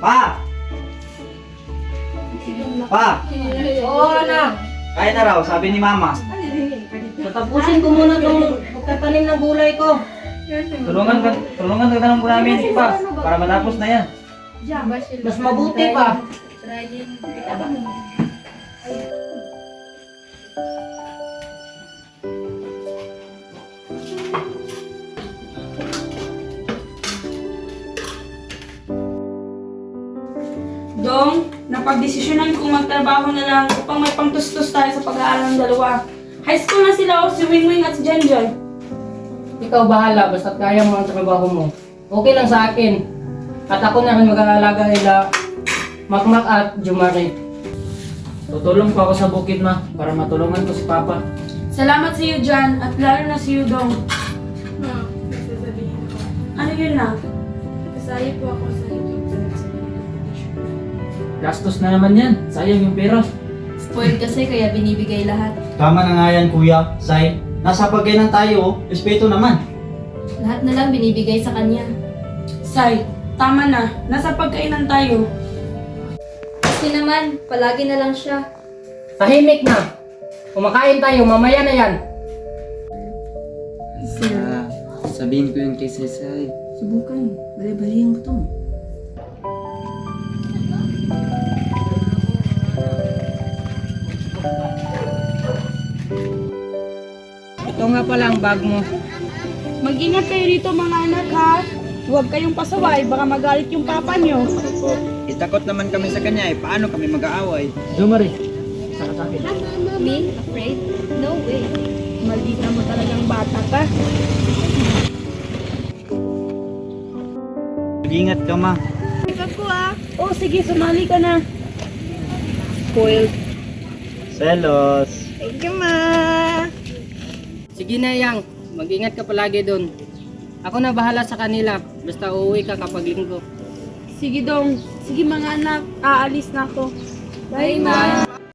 Pa! Pa! Oo, anak. Kaya na raw, sabi ni Mama. Tatapusin ko muna itong pagtatanim ng gulay ko. Tulungan ka ng namin, Pa, para matapos na yan. Mas mabuti pa. Dong, napagdesisyonan kong magtrabaho na lang upang may pangtustos tayo sa pag-aaral ng dalawa. High school na sila, si Wingwing at si Janjoy. Ikaw bahala, basta't kaya mo ang trabaho mo. Okay lang sa akin. At ako na rin mag-aalaga nila Makmak at Jumari. Tutulong pa ako sa bukid, Ma, para matulungan ko si Papa. Salamat sa iyo, Jan, at lalo na sa iyo, Dong. Ano yun na? Kasali po ako sa YouTube channel sa Gastos na naman yan. Sayang yung pera. Spoiled kasi kaya binibigay lahat. Tama na nga yan, Kuya. Say, nasa pagkainan tayo, respeto naman. Lahat na lang binibigay sa kanya. Say, tama na. Nasa pagkainan tayo. Kasi naman, palagi na lang siya. Tahimik na. Kumakain tayo, mamaya na yan. Sabihin ko yun kay Saysay. Subukan. Bali-bali ang gutom. Ito nga pala ang bag mo. Mag-ingat kayo dito, mga anak, ha? Huwag kayong pasaway, baka magalit yung papa nyo. Itakot naman kami sa kanya eh. Paano kami mag-aaway? Jumari, saka sa akin. Me? Afraid? No way. Maldita mo talagang bata ka. Mag-ingat ka, Ma. Oh, sige, sumali ka na. Spoiled. Selos. Thank you, ma. Sige na, Yang. Mag-ingat ka palagi doon. Ako na bahala sa kanila. Basta uuwi ka kapag linggo. Sige, Dong. Sige, mga anak. Aalis na ako. Bye, Ma.